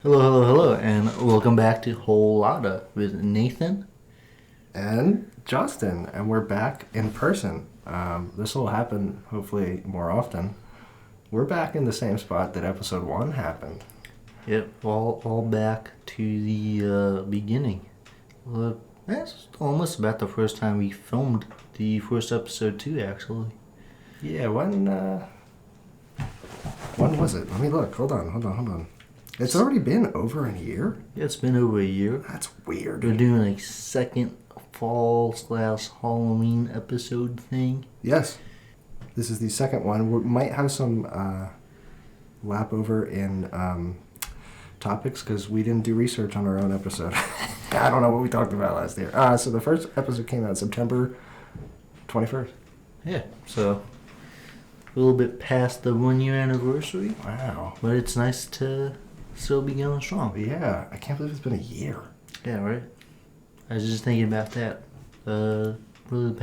Hello, and welcome back to Whole Lotta with Nathan. And Justin, and we're back in person. This will happen hopefully more often. We're back in the same spot that episode 1 happened. Yep, all back to the beginning. Well, that's almost about the first time we filmed the first episode too, actually. Yeah, when was it? Let me look. Hold on. It's already been over a year? Yeah, it's been over a year. That's weird. We're doing a second fall/Halloween episode thing. Yes. This is the second one. We might have some lap over in topics because we didn't do research on our own episode. I don't know what we talked about last year. So the first episode came out September 21st. Yeah, so a little bit past the 1 year anniversary. Wow. But it's nice to still be going strong. Yeah, I can't believe it's been a year. Yeah, right. I was just thinking about that. Really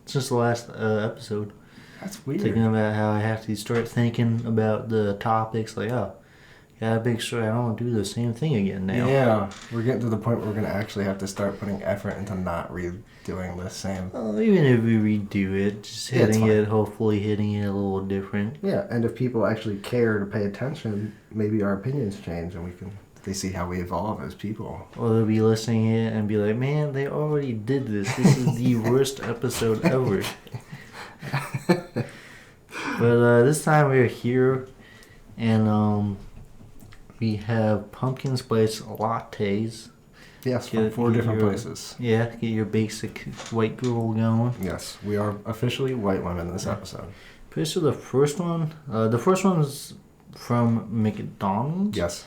since the last episode. That's weird. Thinking about how I have to start thinking about the topics. Like, gotta make sure I don't do the same thing again now. Yeah, we're getting to the point where we're gonna actually have to start putting effort into not redoing the same. Even if we redo it, just hopefully hitting it a little different. Yeah, and if people actually care to pay attention, maybe our opinions change and they see how we evolve as people. Or they'll be listening to it and be like, man, they already did this. This is the worst episode ever. But this time we're here, and we have pumpkin spice lattes. Yes, from 4 different places. Yeah, get your basic white girl going. Yes, we are officially white women this episode. Pretty sure the first one's from McDonald's. Yes.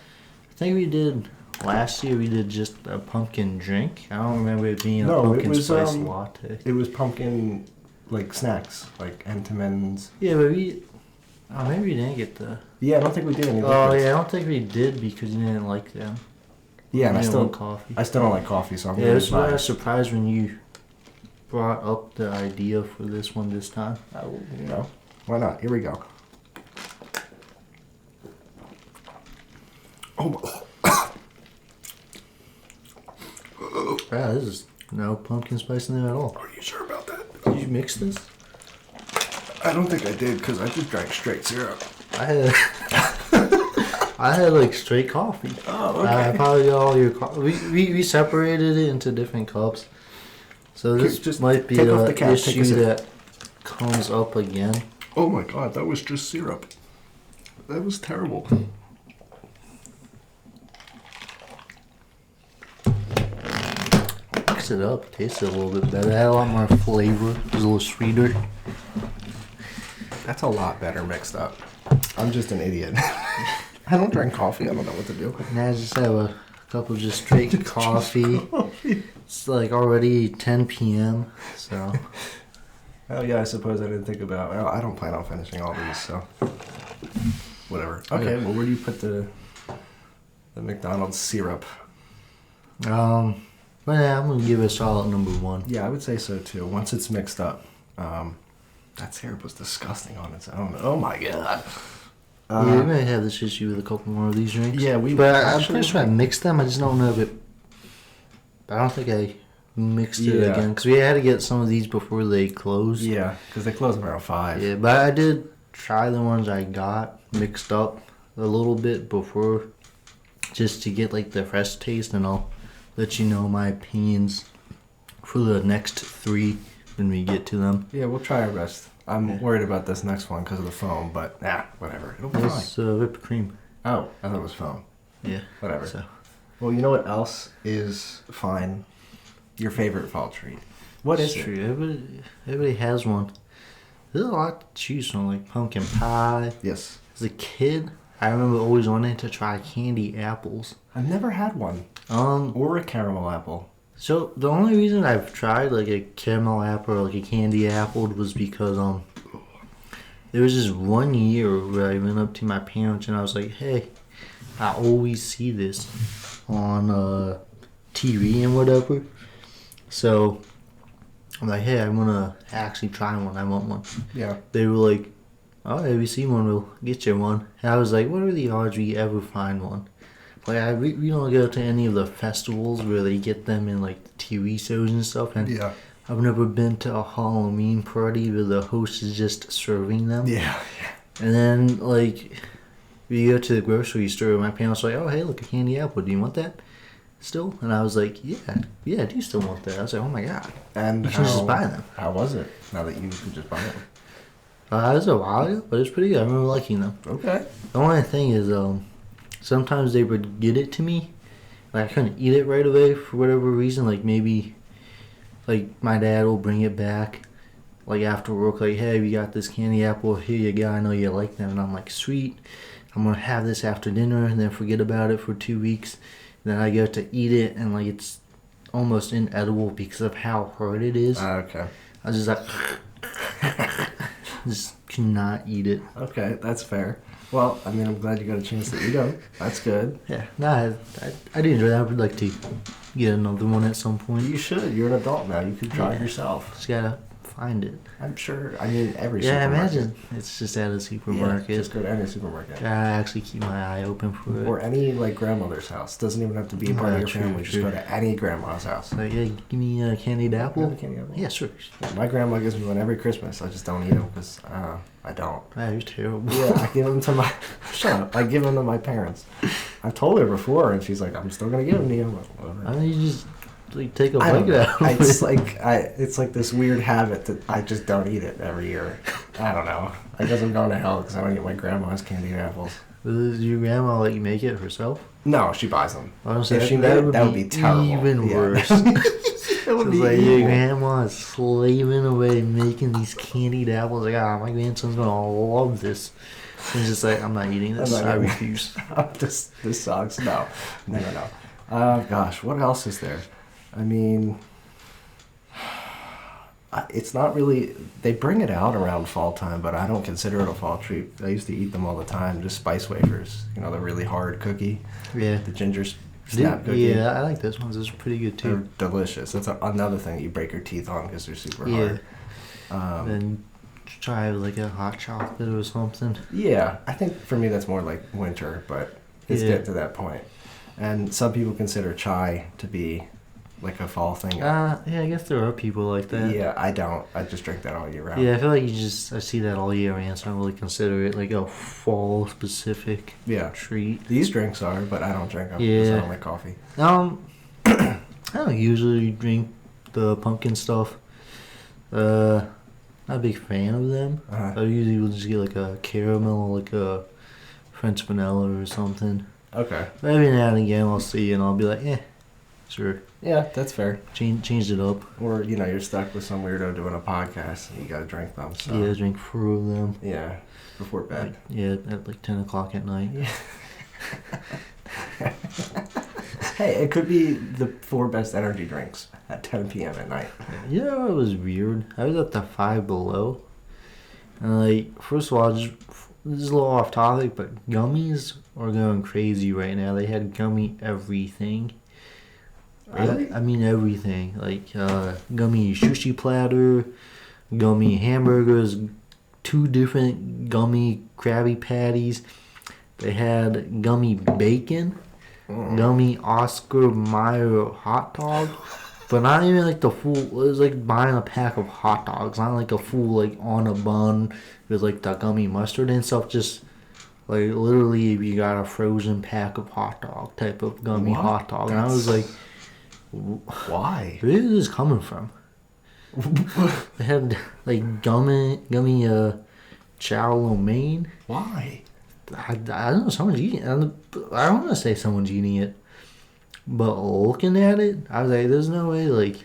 I think last year we did just a pumpkin drink. I don't remember it being a pumpkin spice latte. It was pumpkin, like, snacks, like Entenmann's. Yeah, but maybe we didn't get the... Yeah, I don't think we did any liquids. Oh, yeah, I don't think we did because you didn't like them. Yeah, and I still don't like coffee, so I'm I was surprised when you brought up the idea for this one this time. Why not? Here we go. Oh, wow, this is no pumpkin spice in there at all. Are you sure about that? Did you mix this? I don't think I did because I just drank straight syrup. I had like straight coffee. Oh, okay. I probably got all your coffee. We separated it into different cups. So this just might be an issue that comes up again. Oh my god, that was just syrup. That was terrible. Mix it up. Tasted a little bit better. It had a lot more flavor. It was a little sweeter. That's a lot better mixed up. I'm just an idiot. I don't drink coffee. I don't know what to do. Now I just have a cup of just straight coffee. It's like already 10 p.m. So. Oh yeah, I suppose I didn't think about. Well, I don't plan on finishing all these, so whatever. Okay, well, where do you put the McDonald's syrup? But yeah, I'm gonna give it a solid number 1. Yeah, I would say so too. Once it's mixed up, that syrup was disgusting on its own. Oh my god. Yeah, we may have this issue with a couple more of these drinks. Yeah, I'm pretty sure I mixed them. I just don't know if it. I don't think I mixed it again because we had to get some of these before they closed. Yeah, because they close around 5. Yeah, but I did try the ones I got mixed up a little bit before, just to get like the fresh taste, and I'll let you know my opinions for the next 3 when we get to them. Yeah, we'll try our best. I'm worried about this next one because of the foam, but whatever. It'll be fine. It's whipped cream. Oh, I thought it was foam. Yeah. Whatever. So. Well, you know what else is fine? Your favorite fall treat. What is it? Everybody has one. There's a lot to choose from, like pumpkin pie. Yes. As a kid, I remember always wanting to try candy apples. I've never had one. Or a caramel apple. So the only reason I've tried like a caramel apple or like a candy apple was because there was this 1 year where I went up to my parents and I was like, hey, I always see this on TV and whatever. So I'm like, hey, I want to actually try one. I want one. Yeah. They were like, oh, if you see one, we'll get you one. And I was like, what are the odds we ever find one? Like we don't go to any of the festivals where they get them in like the TV shows and stuff. And Yeah. I've never been to a Halloween party where the host is just serving them. Yeah. And then like we go to the grocery store. My parents were like, "Oh, hey, look, a candy apple. Do you want that still?" And I was like, "Yeah, I do still want that." I was like, "Oh my god, And you can just buy them." How was it? Now that you could just buy them. It was a while ago, but it was pretty good. I remember liking them. Okay. The only thing is, sometimes they would get it to me. Like, I couldn't eat it right away for whatever reason. Like, maybe, like, my dad will bring it back, like, after work. Like, hey, we got this candy apple. Here you go. I know you like them. And I'm like, sweet. I'm going to have this after dinner and then forget about it for 2 weeks. And then I go to eat it, and, like, it's almost inedible because of how hard it is. Okay. I was just like, just cannot eat it. Okay, that's fair. Well, I mean, I'm glad you got a chance to eat them. That's good. Yeah, no, I did enjoy that. I would like to get another one at some point. You should. You're an adult now. You can try it Yeah. yourself. Just gotta find it. I'm sure. I mean, every Yeah, supermarket. imagine it's just at a supermarket. Yeah, just go to any supermarket. Gotta actually keep my eye open for it. Or any, like, grandmother's house. Doesn't even have to be a part of your True, family. Just true. go to any grandma's house. Like, yeah, give me a candied apple. Yeah, candy apple. Yeah, sure. Yeah, my grandma gives me one every Christmas. I just don't eat them because I don't. That was terrible. Yeah, I give them to my. Shut up. I give them to my parents. I've told her before, and she's like, "I'm still gonna give them to you." I'm like, whatever. I mean, you just like take a I don't bite know. out. of It's it. like it's like this weird habit that I just don't eat it every year. I don't know. I guess I'm going to hell because I don't eat my grandma's candied apples. Does your grandma let you make it herself? No, she buys them. Honestly, If she made it, that would be terrible. Even Yeah. worse. That would It's be like your evil. grandma is slaving away making these candied apples. Like, my grandson's gonna love this. And just like, I'm not eating this. I'm not I eating refuse. This sucks. No. Gosh, what else is there? I mean, it's not really. They bring it out around fall time, but I don't consider it a fall treat. I used to eat them all the time. Just spice wafers. You know, the really hard cookie, Yeah. the ginger snap cookie. Yeah, I like those ones. Those are pretty good They're too. delicious. That's another thing that you break your teeth on because they're super Yeah. hard. Then try like a hot chocolate or something. Yeah, I think for me that's more like winter, but it's Yeah. getting to that point. And some people consider chai to be like a fall thing. Yeah, I guess there are people like that. Yeah, I don't. I just drink that all year round. Yeah, I feel like I see that all year round, so I don't really consider it like a fall specific Yeah. treat. These drinks are, but I don't drink them because I Yeah. don't like coffee. I don't usually drink the pumpkin stuff. Not a big fan of them. Uh-huh. I usually will just get like a caramel, like a French vanilla or something. Okay. But every now and again I'll see and I'll be like, sure. Yeah, that's fair. Changed it up. Or, you're stuck with some weirdo doing a podcast and you got to drink them. So. Yeah, drink 4 of them. Yeah, before bed. Like, yeah, at like 10 o'clock at night. Hey, it could be the 4 best energy drinks at 10 p.m. at night. You know, it was weird. I was at the Five Below. And like, first of all, this is a little off topic, but gummies are going crazy right now. They had gummy everything. Really? I mean everything. Like gummy sushi platter, gummy hamburgers, 2 different gummy Krabby Patties. They had gummy bacon, gummy Oscar Mayer hot dog. But not even like the full. It was like buying a pack of hot dogs, not like a full like on a bun with like the gummy mustard and stuff. Just like literally, if you got a frozen pack of hot dog type of gummy What? hot dog, and I was like, Why? where is this coming from? They had like gummy chow lo mein. Why? I don't know. Someone's eating it. I don't want to say someone's eating it. But looking at it, I was like, there's no way, like,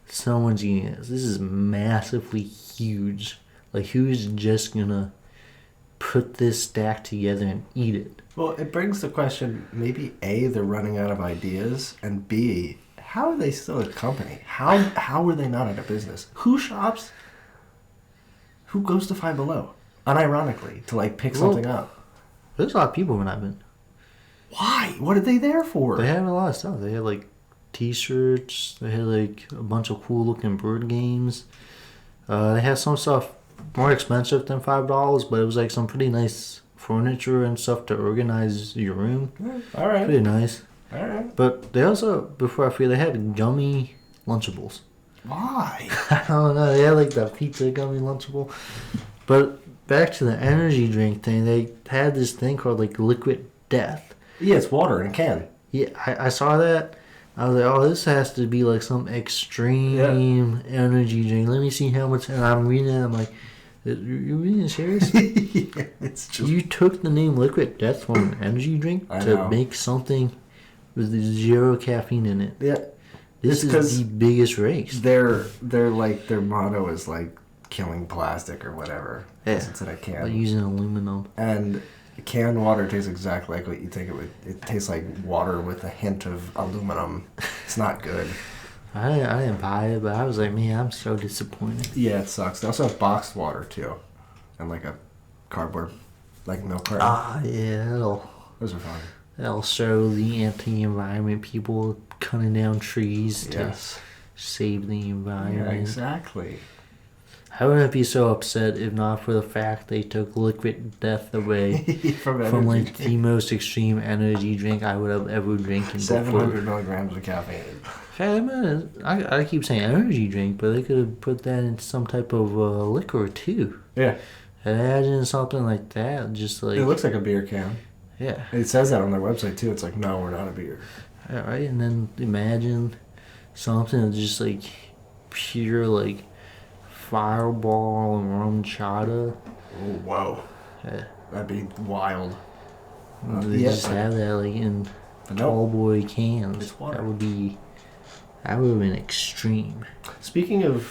someone's eating this. This is massively huge. Like, who's just gonna put this stack together and eat it? Well, it brings the question, maybe A, they're running out of ideas, and B, how are they still a company? How are they not out of business? Who shops? Who goes to Five Below? Unironically, to, like, pick something up. There's a lot of people when I've been. Why? What are they there for? They had a lot of stuff. They had, like, T-shirts. They had, like, a bunch of cool-looking board games. They had some stuff more expensive than $5, but it was, like, some pretty nice furniture and stuff to organize your room. All right. Pretty nice. All right. But they also, before I forget, they had gummy Lunchables. Why? I don't know. They had like the pizza gummy Lunchable. But back to the energy drink thing, they had this thing called like Liquid Death. Yeah, it's water in a can. Yeah, I saw that. I was like, oh, this has to be like some extreme energy drink. Let me see how much. And I'm reading it. I'm like, you're being serious? Yeah, it's just. You took the name Liquid Death from an energy drink I to know. make something with zero caffeine in it. Yeah. This It's 'cause is the biggest race. They're like their motto is like killing plastic or whatever. Yeah. It's in a can. Like using aluminum. And canned water tastes exactly like what you think it would. It tastes like water with a hint of aluminum. It's not good. I didn't buy it, but I was like, man, I'm so disappointed. Yeah, it sucks. They also have boxed water too, and like a cardboard, like milk carton. Ah, yeah, Those are fun. that'll show the anti-environment people cutting down trees to Yes. save the Yeah, environment. exactly. I wouldn't be so upset if not for the fact they took Liquid Death away From from like energy. the most extreme energy drink I would have ever drinking 700 before. milligrams of caffeine. Hey, man, I keep saying energy drink, but they could have put that in some type of liquor too. Yeah. Imagine something like that, just like It looks like a beer can. yeah, It says that on their website too. It's like, no, we're not a beer. all right. And then imagine something that's just like pure like Fireball and rum chata. Oh, whoa. Yeah. That'd be wild. They yeah, just but- have that like in But tall no. boy cans. It's water. That would have been extreme. Speaking of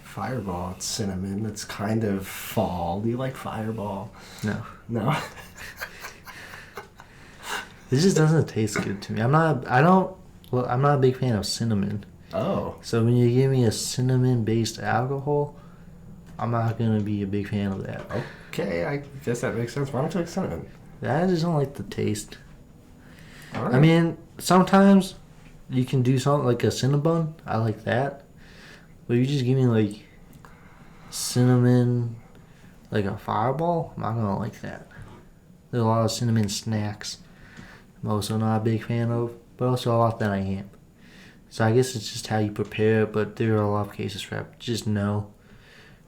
Fireball, it's cinnamon. It's kind of fall. Do you like Fireball? No, No. this just doesn't taste good to me. I'm not a big fan of cinnamon. Oh. So when you give me a cinnamon-based alcohol, I'm not gonna be a big fan of that. Okay, I guess that makes sense. Why don't you like cinnamon? I just don't like the taste. All right. I mean, sometimes you can do something like a Cinnabon. I like that. But you just give me like cinnamon, like a Fireball. I'm not gonna like that. There's a lot of cinnamon snacks I'm also not a big fan of, but also a lot that I am. So I guess it's just how you prepare it, but there are a lot of cases where I just know,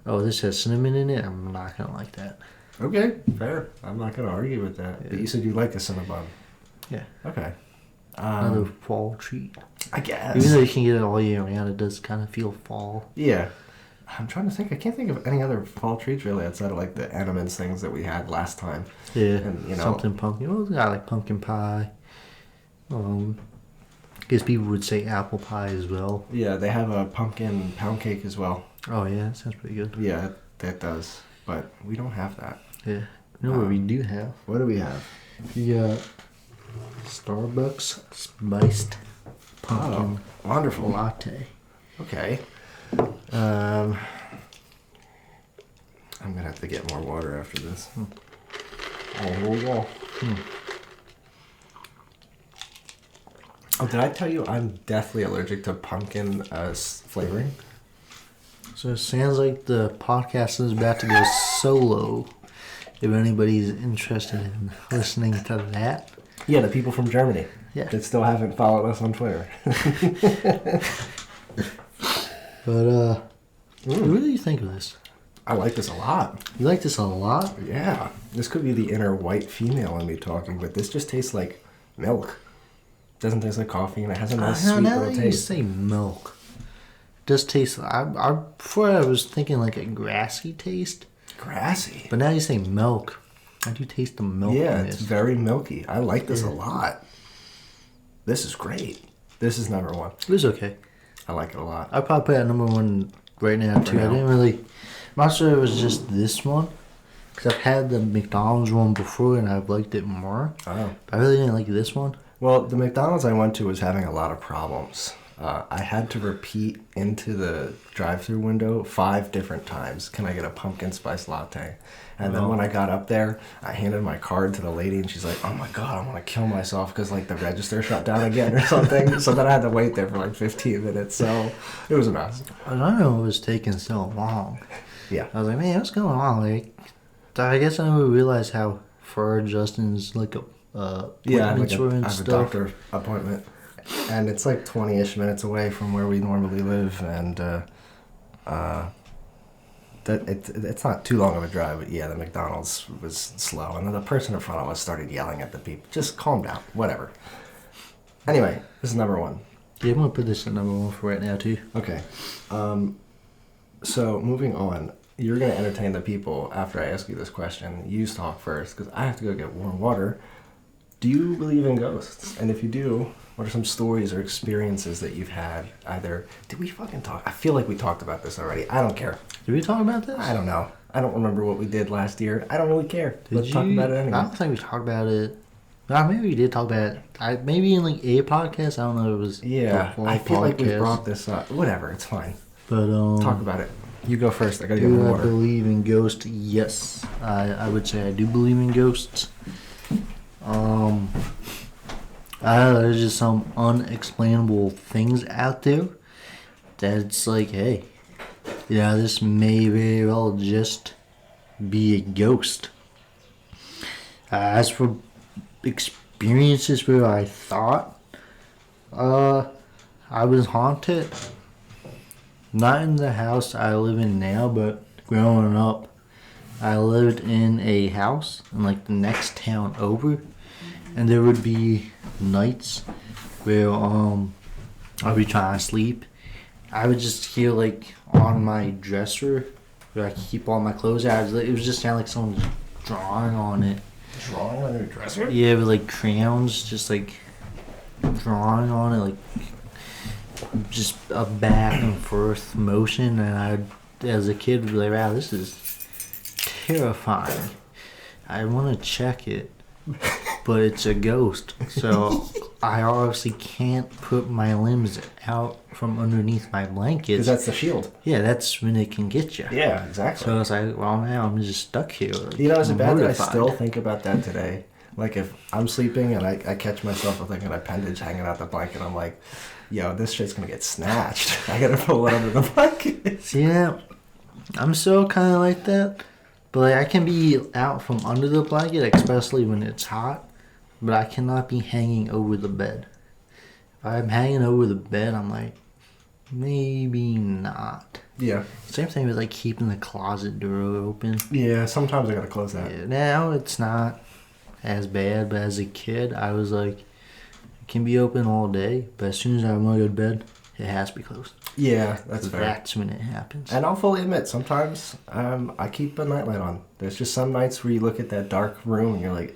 oh, this has cinnamon in it. I'm not gonna like that. Okay, fair. I'm not going to argue with that. But Yeah. you said you like a Cinnabon. Yeah. Okay. Another fall treat. I guess. Even though you can get it all year round, it does kind of feel fall. Yeah. I'm trying to think. I can't think of any other fall treats really outside of like the Animans things that we had last time. Yeah, And, you know- something pumpkin. Well, I like pumpkin pie. I guess people would say apple pie as well. Yeah, they have a pumpkin pound cake as well. Oh yeah, that sounds pretty good. Yeah, that does. But we don't have that. Yeah, you know what we do have? What do we have? We got Starbucks spiced pumpkin Wonderful. latte. Okay. I'm gonna have to get more water after this. Oh, here we go. Oh, did I tell you I'm deathly allergic to pumpkin flavoring? So it sounds like the podcast is about to go solo. If anybody's interested in listening to that, Yeah, the people from Germany yeah. that still haven't followed us on Twitter. But what do you think of this? I like this a lot. You like this a lot? Yeah, this could be the inner white female in me talking, but this just tastes like milk. Doesn't taste like coffee, and it has a nice I know, sweet now little that you taste. say milk, it does taste. Before I was thinking like a grassy taste, Grassy. but now you say milk. I do taste the milk. Yeah, in it's this. very milky. I like this a Yeah. lot. This is great. This is number one. It was okay. I like it a lot. I'd probably put it at number one right now too. now. I didn't really. I'm not sure it was just this one, because I've had the McDonald's one before and I've liked it more. Oh. But I really didn't like this one. Well, the McDonald's I went to was having a lot of problems. I had to repeat into the drive-through window 5 different times. Can I get a pumpkin spice latte? And then when I got up there, I handed my card to the lady, and she's like, "Oh my god, I want to kill myself because like the register shut down again or something." So then I had to wait there for like 15 minutes. So it was a mess. I don't know it was taking so long. Yeah. I was like, man, what's going on? Like, I guess I never realized how far Justin's like Yeah, appointments were and I have a stuff. doctor appointment, and it's like 20-ish minutes away from where we normally live, and it's not too long of a drive. But yeah, the McDonald's was slow, and then the person in front of us started yelling at the people. Just calm down, whatever. Anyway, this is number one. Yeah, I'm gonna put this at number one for right now too. Okay, so moving on. You're gonna entertain the people after I ask you this question. You talk first, because I have to go get warm water. Do you believe in ghosts? And if you do, what are some stories or experiences that you've had? Either, did we fucking talk? I feel like we talked about this already. I don't care. Did we talk about this? I don't know. I don't remember what we did last year. I don't really care. Did Let's you? talk about it anyway. I don't think we talked about it. Maybe we did talk about it. Maybe in like a podcast. I don't know. It was Yeah, the whole I feel like we podcast. brought this up. Whatever, it's fine. But Talk about it. You go first. I gotta get do more I water. believe in ghosts? Yes, I would say I do believe in ghosts. There's just some unexplainable things out there that's like, hey, this may very well just be a ghost. As for experiences where I thought I was haunted, not in the house I live in now, but growing up, I lived in a house in like the next town over, and there would be nights where I'd be trying to sleep. I would just hear like on my dresser where I keep all my clothes out. It was just sound like someone was drawing on it. Drawing on your dresser? Yeah, with like crayons, just like drawing on it, like just a back and forth motion. And I, as a kid, would be like, wow, this is terrifying. I want to check it, but it's a ghost. So I obviously can't put my limbs out from underneath my Because blankets. that's the shield. Yeah, that's when it can get you. Yeah, exactly. So it's like, well, now I'm just stuck here. You know, is it bad that I mortified. still think about that today? Like, if I'm sleeping and I catch myself with like an appendage hanging out the blanket, I'm like, yo, this shit's gonna get snatched. I gotta pull it under the blanket. See, yeah, I'm still kind of like that. But like, I can be out from under the blanket, especially when it's hot. But I cannot be hanging over the bed. If I'm hanging over the bed, I'm like, maybe not. Yeah. Same thing with like keeping the closet door open. Yeah, sometimes I gotta close that. Yeah, now it's not as bad, but as a kid, I was like, it can be open all day, but as soon as I want to go to bed, it has to be closed. Yeah, that's fair. That's when it happens. And I'll fully admit, sometimes I keep a nightlight on. There's just some nights where you look at that dark room and you're like,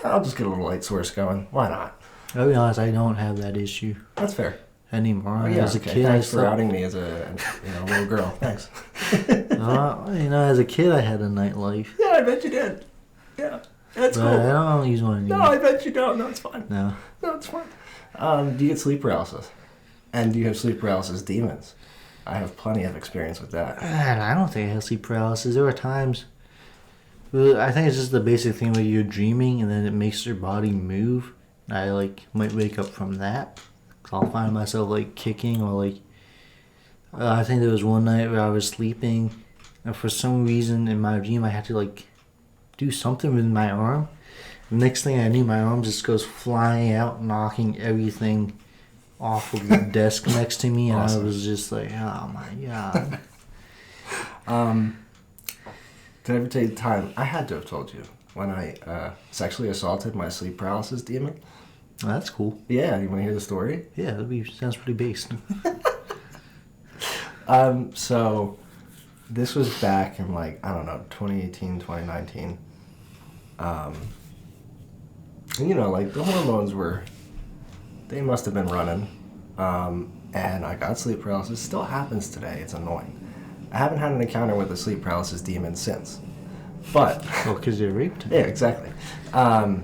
I'll just get a little light source going. Why not? I'll be honest, I don't have that issue That's fair. anymore. Oh, yeah, As a okay. kid, Thanks for I outing me as a little girl. Thanks. as a kid, I had a nightlife. Yeah, I bet you did. Yeah, that's But I don't use one anymore. No, I bet you don't. No, it's fine. No. No, it's fine. Do you get sleep paralysis? And do you have sleep paralysis demons? I have plenty of experience with that. Man, I don't think I had sleep paralysis. There were times. Well, I think it's just the basic thing where you're dreaming and then it makes your body move. I like might wake up from that. So I'll find myself like kicking or like. I think there was one night where I was sleeping, and for some reason in my dream I had to like do something with my arm. The next thing I knew, my arm just goes flying out, knocking everything off of the desk next to me, and Awesome. I was just like, oh my god. Did I ever tell you the time? I had to have told you when I sexually assaulted my sleep paralysis demon. Well, that's cool. Yeah, you want to hear the story? Yeah, sounds pretty based. So this was back in like, I don't know, 2018, 2019. And you know, like the hormones they must have been running. And I got sleep paralysis. Still happens today. It's annoying. I haven't had an encounter with a sleep paralysis demon since. But Well, because you're raped. yeah, exactly. I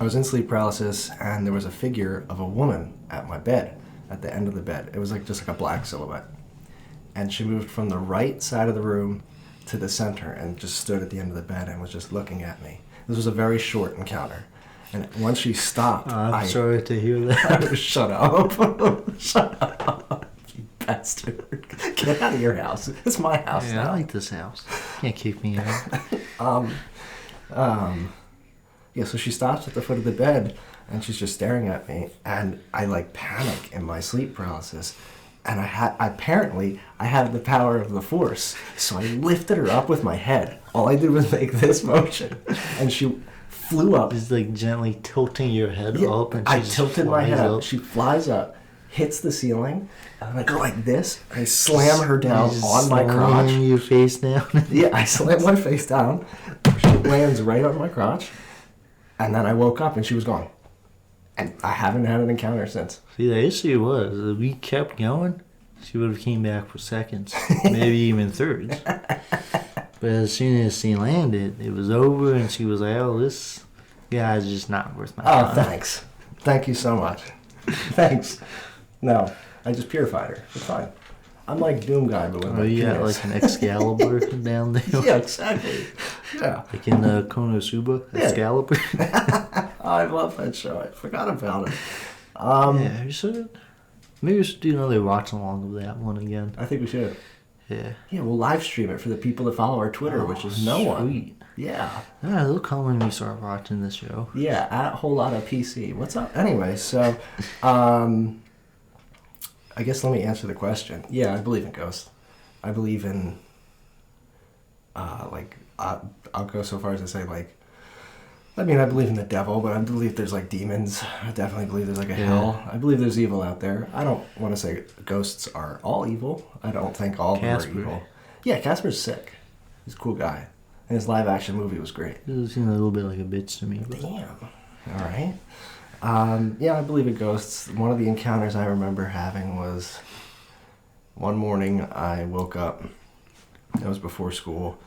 was in sleep paralysis, and there was a figure of a woman at my bed, at the end of the bed. It was like just like a black silhouette. And she moved from the right side of the room to the center and just stood at the end of the bed and was just looking at me. This was a very short encounter. And once she stopped, I'm sorry to hear that. Shut up. Shut up. You bastard. Get out of your house. It's my house Yeah, I now. like this house. Can't kick me out. Yeah, so she stops at the foot of the bed and she's just staring at me, and I like panic in my sleep paralysis. And I had the power of the force. So I lifted her up with my head. All I did was make this motion, and she flew up. Just like gently tilting your head Yeah, up, and I she just tilted my head flies up. She flies up, hits the ceiling, and I go like this. I slam her down You just on my slam crotch. your face down. Yeah, I slam my face down. She lands right on my crotch, and then I woke up and she was gone. And I haven't had an encounter since. See, the issue was if we kept going, she would have came back for seconds, maybe even thirds. But as soon as she landed, it was over, and she was like, "Oh, this guy's just not worth my Oh, time." thanks. Thank you so much. Thanks. No, I just purified her. It's fine. I'm like Doom Guy, but with Oh, my you got penis. like an Excalibur down there, Yeah, exactly. Yeah. like in Konosuba, Yeah. Excalibur. I love that show. I forgot about it. Yeah, you should. Maybe we should do another watch along of that one again. I think we should. Yeah. Yeah, we'll live stream it for the people that follow our Twitter, which is no one. Sweet. Yeah. Yeah, they'll come when we start watching this show. Yeah, at a whole lot of PC. What's up? Anyway, so I guess let me answer the question. Yeah, I believe in ghosts. I believe in I'll go so far as to say I believe in the devil, but I believe there's like demons. I definitely believe there's like a Yeah. hell. I believe there's evil out there. I don't want to say ghosts are all evil. I don't think all of them Casper. are evil. Yeah, Casper's sick. He's a cool guy. And his live action movie was great. It seemed a little bit like a bitch to me. But Damn. All right. Yeah, I believe in ghosts. One of the encounters I remember having was one morning I woke up. It was before school.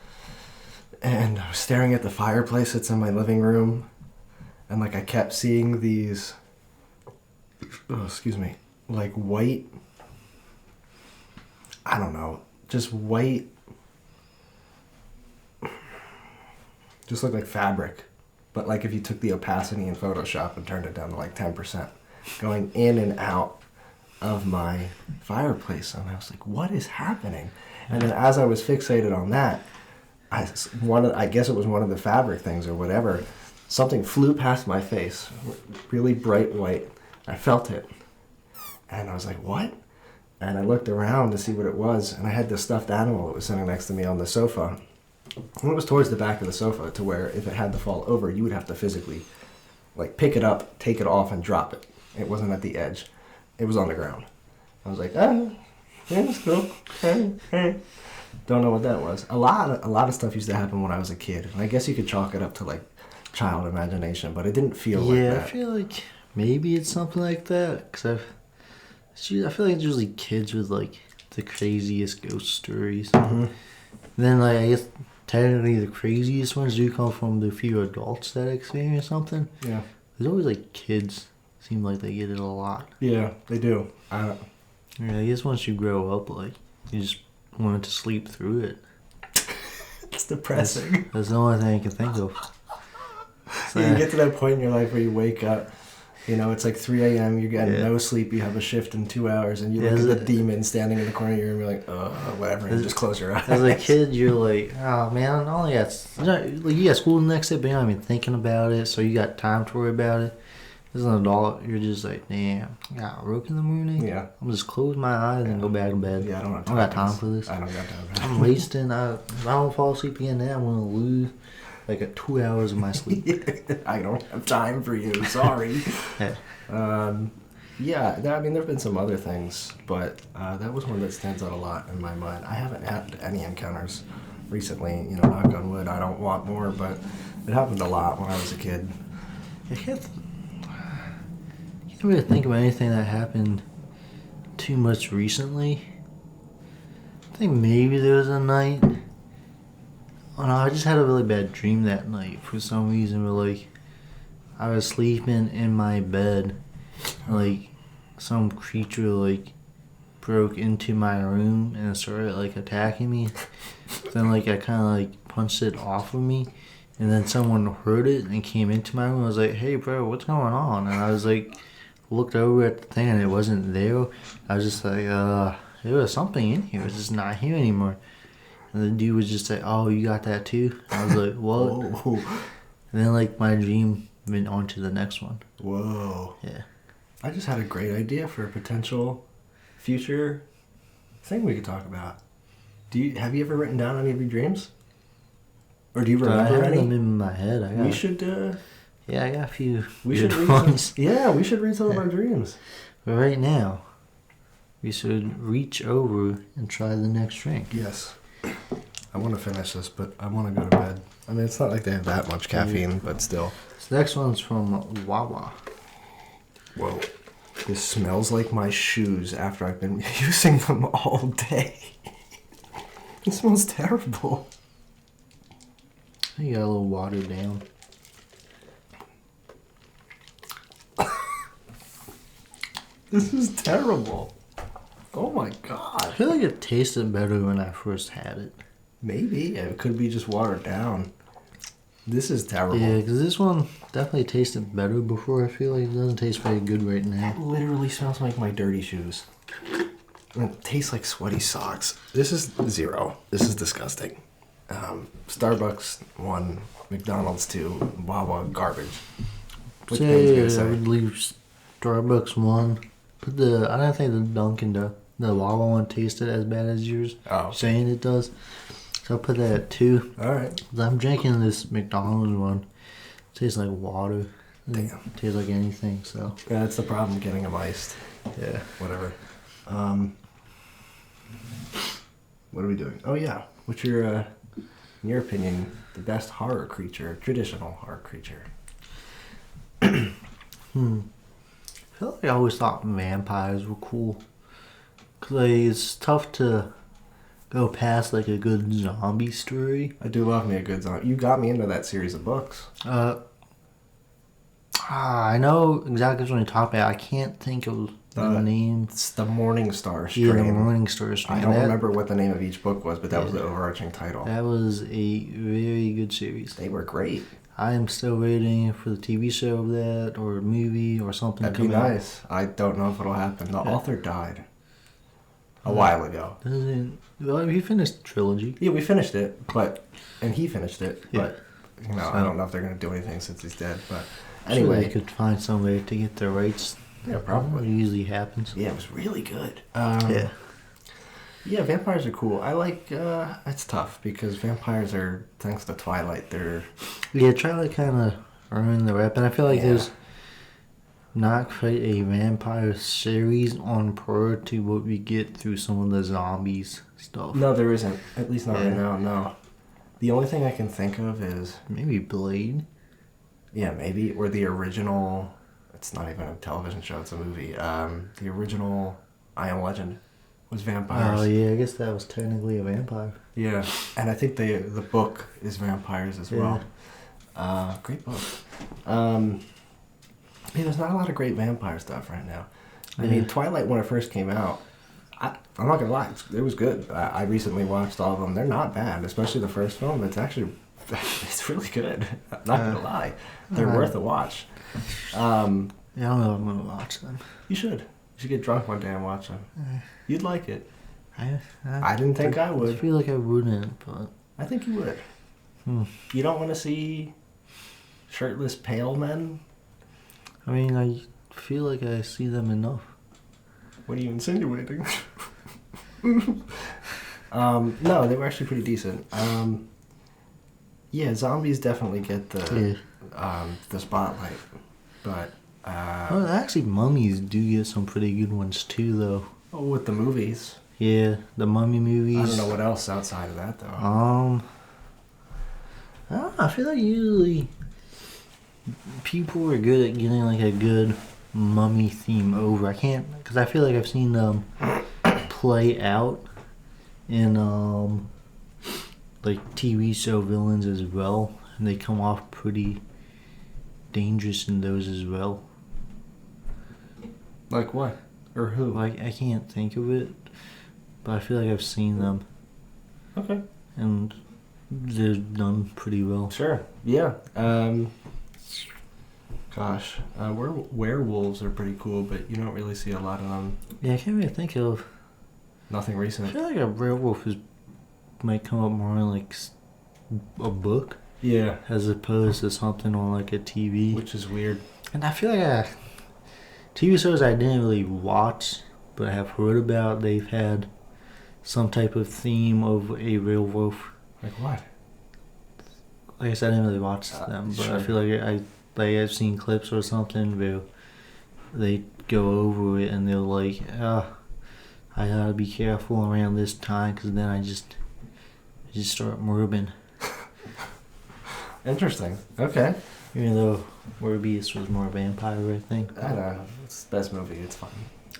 And I was staring at the fireplace that's in my living room. And I kept seeing these, like white, I don't know, just white, just looked like fabric. But if you took the opacity in Photoshop and turned it down to 10%, going in and out of my fireplace. And I was like, what is happening? And then as I was fixated on that, I guess it was one of the fabric things or whatever, something flew past my face, really bright white. I felt it. And I was like, what? And I looked around to see what it was, and I had this stuffed animal that was sitting next to me on the sofa. And it was towards the back of the sofa to where if it had to fall over, you would have to physically pick it up, take it off, and drop it. It wasn't at the edge. It was on the ground. I was like, oh, yeah, that's cool. Hey. Don't know what that was. A lot of stuff used to happen when I was a kid, and I guess you could chalk it up to child imagination, but it didn't feel like yeah, that. I feel like maybe it's something like that. Cause I feel like it's usually kids with the craziest ghost stories. Mm-hmm. Then I guess technically the craziest ones do come from the few adults that experience something. Yeah. There's always kids seem like they get it a lot. Yeah, they do. Yeah, I guess once you grow up, you just want to sleep through it. It's depressing. That's the only thing I can think of. So, You get to that point in your life where you wake up, it's 3 a.m., you're getting no sleep, you have a shift in 2 hours, and you look at the demon standing in the corner of your room, you're like, whatever, and you just close your eyes. as a kid, you're like, oh man, I only got you got school the next day, but you're not even thinking about it, so you got time to worry about it. As an adult, you're just like, damn, I got work in the morning. Yeah. I'm just close my eyes and go back to bed. Yeah, I don't have I don't got time for this. I don't got time for this. I'm wasting. If I don't fall asleep again now, I'm gonna lose 2 hours of my sleep. I don't have time for you. Sorry. Yeah. There've been some other things, but that was one that stands out a lot in my mind. I haven't had any encounters recently. Knock on wood. I don't want more, but it happened a lot when I was a kid. I can't really think about anything that happened too much recently. I think maybe there was a night. Oh no, I just had a really bad dream that night for some reason. Where I was sleeping in my bed, some creature broke into my room and started attacking me. Then I kind of punched it off of me. And then someone heard it and came into my room. I was like, hey, bro, what's going on? And I was looked over at the thing and it wasn't there. I was just there was something in here. It's just not here anymore. And the dude would just say, "Oh, you got that too?" I was like, "What?" Whoa. And then like my dream went on to the next one. Whoa. Yeah. I just had a great idea for a potential future thing we could talk about. Have you ever written down any of your dreams? Or do you I remember have them any? in my head. I got. We should. Yeah, I got a few. We should good read ones. some. Yeah, we should read some of our dreams. But right now, we should reach over and try the next drink. Yes. I want to finish this, but I want to go to bed. I mean, it's not like they have that much caffeine, but still. This next one's from Wawa. Whoa. This smells like my shoes after I've been using them all day. It smells terrible. You got a little watered down. This is terrible. Oh my god. I feel like it tasted better when I first had it. Maybe. It could be just watered down. This is terrible. Yeah, because this one definitely tasted better before. I feel like it doesn't taste very good right now. It literally smells like my dirty shoes. And it tastes like sweaty socks. This is 0. This is disgusting. Starbucks 1, McDonald's 2, Wawa garbage. Which one's Say, gonna I say? would leave Starbucks 1. Put I don't think the Dunkin' the Wawa one tasted as bad as yours. Oh. Saying it does. So I'll put that at 2. Alright. I'm drinking this McDonald's one. It tastes like water. Damn. It tastes like anything, so. Yeah, that's the problem getting them iced. Yeah. Whatever. What are we doing? Oh yeah. What's your, in your opinion, the best horror creature, traditional horror creature? I feel like I always thought vampires were cool. Cause like, it's tough to go past like a good zombie story. I do love me a good zombie. You got me into that series of books. I know exactly what you're talking about. I can't think of the name. It's the Morning Star strain. Yeah, the Morning Star strain. I don't remember what the name of each book was, but that was the overarching title. That was a very good series. They were great. I am still waiting for the TV show of that or a movie or something That'd to be come out. nice. I don't know if it'll happen. The author died a while ago. Well, he finished the trilogy. Yeah, we finished it, and he finished it, Yeah. but I don't know if they're gonna do anything since he's dead. But Anyway, anyway, they could find some way to get their rights. yeah, probably. It usually happens. Yeah, it was really good. Yeah. Yeah, vampires are cool. I like. It's tough because vampires are, thanks to Twilight, they're. Yeah, try to kind of earn the rep, and I feel like Yeah. there's not quite a vampire series on par to what we get through some of the zombies stuff. No, there isn't. At least not right Yeah. now. No. The only thing I can think of is Maybe Blade. maybe or the original. It's not even a television show; it's a movie. The original I Am Legend was vampires. Oh yeah, I guess that was technically a vampire. Yeah, and I think the book is vampires as well. Great book. Yeah, there's not a lot of great vampire stuff right now. I mean, Twilight when it first came out, I'm not gonna lie, it was good. I recently watched all of them. They're not bad, especially the first film. It's actually it's really good. I'm not gonna lie, they're worth a watch. Yeah, I don't know if I'm gonna watch them. You should. You should get drunk one day and watch them. You'd like it. I didn't think I I would. feel like I wouldn't, but I think you would. You don't want to see shirtless pale men? I mean, I feel like I see them enough. What are you insinuating? No, they were actually pretty decent. Yeah, zombies definitely get the spotlight, but Well, actually, mummies do get some pretty good ones too, though. with the movies, Yeah, the mummy movies. I don't know what else outside of that though. I don't know, I feel like usually people are good at getting like a good mummy theme over. I can't, because I feel like I've seen them play out in like TV show villains as well, and they come off pretty dangerous in those as well. Like what? Or who? Like, I can't think of it, but I feel like I've seen them, Okay. and they're done pretty well. Sure. Yeah. Gosh, werewolves are pretty cool, but you don't really see a lot of them. Yeah, I can't really think of Nothing I recent. feel like a werewolf might come up more in like a book Yeah, as opposed to something on like a TV. which is weird. And I feel like TV shows I didn't really watch, but I have heard about. They've had some type of theme of a werewolf. Like what? Like I said, I didn't really watch them, but sure. I feel like I've seen clips or something where they go over it and they're like, I gotta be careful around this time because then I just start morbing. Interesting. Okay. Even though Morbius was more vampire, I think. I don't know. It's the best movie. It's fun.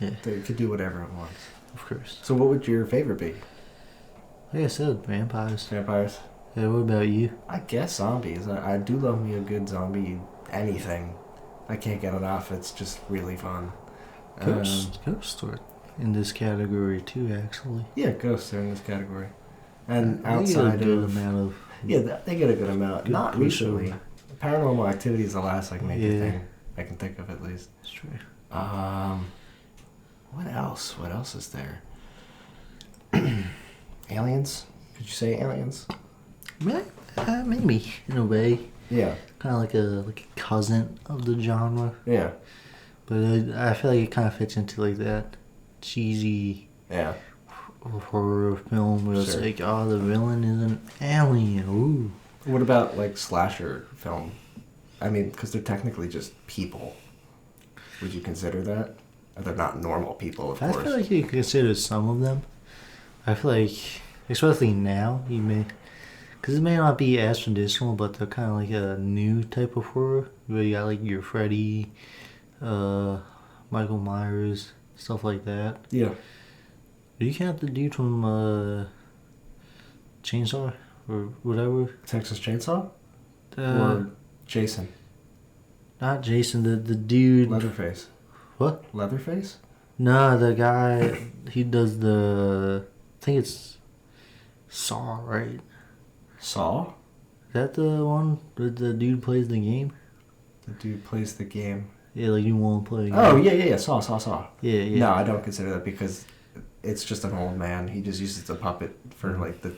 Yeah, They could do whatever it wants. of course. So what would your favorite be? Like I said, vampires. Vampires? Yeah, what about you? I guess zombies. I do love me a good zombie anything. I can't get enough. It's just really fun. Ghosts are in this category too, actually. Yeah, ghosts are in this category. And They get a outside good of... amount of. Yeah, they get a good amount. Good Not pushover. recently. Paranormal Activity is the last like major Yeah. thing I can think of at least. That's true. What else? What else is there? Aliens? Could you say aliens? Maybe in a way, Yeah. kind of like a cousin of the genre, Yeah. but I feel like it kind of fits into like that cheesy Yeah. horror film where it's Sure. like, oh, the villain is an alien. Ooh. What about like slasher film? I mean, because they're technically just people. Would you consider that? They're not normal people, of I course. feel like you consider some of them. I feel like, especially now, you may, because it may not be as traditional, but they're kind of like a new type of horror. Where you got like your Freddy, Michael Myers, stuff like that. Yeah. Do you count the dude from Chainsaw or whatever? Texas Chainsaw? Uh, Or Jason? Not Jason. The dude. Leatherface? What? Leatherface? No, the guy. He does the. I think it's Saw, right? Saw? Is that the one where the dude plays the game? The dude plays the game. Yeah, like you won't play. A game. Oh, yeah. Saw. Yeah, yeah. No, I don't consider that because it's just an old man. He just uses the puppet for like the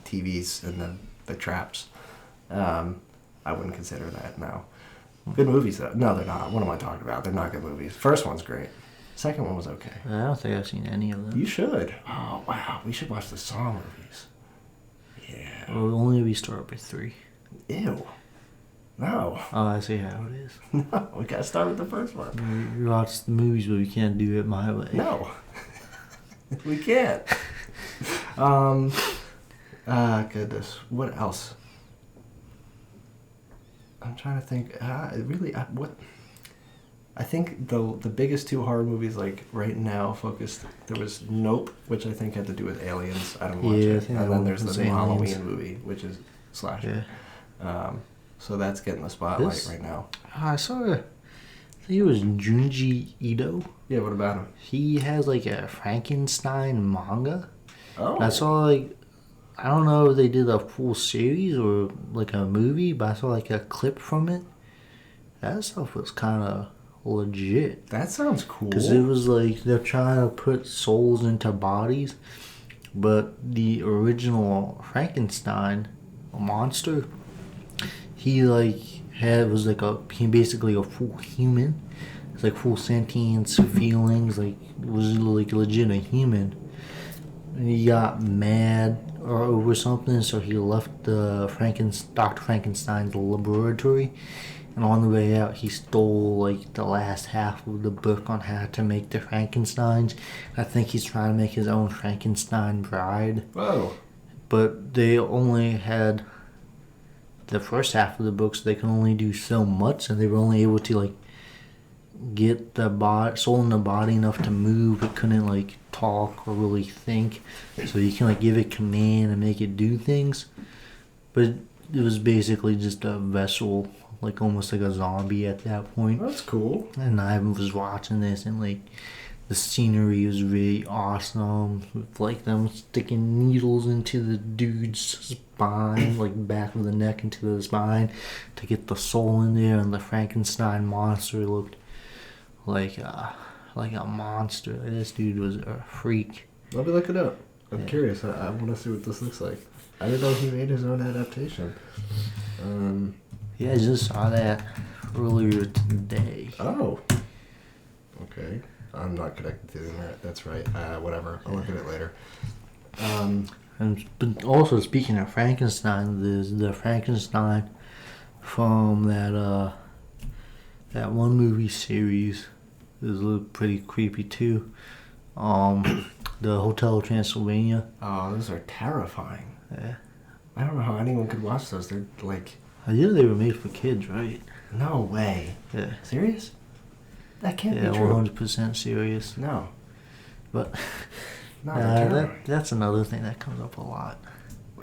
TVs and the traps. I wouldn't consider that, no. Good movies though. No, they're not. What am I talking about? They're not good movies. First one's great. Second one was okay. I don't think I've seen any of them. You should. Oh wow, we should watch the Saw movies. Yeah. Well, only we start with 3. Ew. No. Oh, I see how it is. No. We gotta start with the first one. We watch the movies, but we can't do it my way. No. We can't. Goodness. What else? I'm trying to think. What? I think the biggest 2 horror movies like right now focused. There was Nope, which I think had to do with aliens. I don't watch Yeah, I it. think And that then there's was the new aliens. Halloween movie, which is slasher. Yeah. So that's getting the spotlight This- right now. I saw. I think it was Junji Ito. Yeah. What about him? He has like a Frankenstein manga. Oh. I saw like, I don't know if they did a full series or like a movie, but I saw like a clip from it. That stuff was kind of legit. That sounds cool. Because it was like they're trying to put souls into bodies, but the original Frankenstein monster, he like he basically a full human. It's like full sentience, feelings, like was like legit a human. And he got mad or over something, so he left the Dr. Frankenstein's laboratory. And on the way out, he stole like the last half of the book on how to make the Frankensteins. I think he's trying to make his own Frankenstein bride. Whoa. But they only had the first half of the book, so they can only do so much, and they were only able to like get the soul in the body enough to move. It couldn't like talk or really think, so you can like give it command and make it do things. But it was basically just a vessel, like almost like a zombie at that point. That's cool. And I was watching this, and like the scenery was really awesome, with like them sticking needles into the dude's spine, like back of the neck into the spine, to get the soul in there. And the Frankenstein monster looked like a monster. This dude was a freak. Let me look it up. I'm Yeah. curious. I want to see what this looks like. I didn't know he made his own adaptation. Yeah, I just saw that earlier today. Oh. Okay. I'm not connected to the internet. That's right. Whatever. I'll look at it later. But also speaking of Frankenstein, there's the Frankenstein from that one movie series is pretty creepy too. The Hotel Transylvania. Oh, those are terrifying. Yeah. I don't know how anyone could watch those. They're like, I knew they were made for kids, right? no way. Yeah. Serious? That can't Yeah, be true. 100% serious. No. But No, they're terrifying. that's another thing that comes up a lot.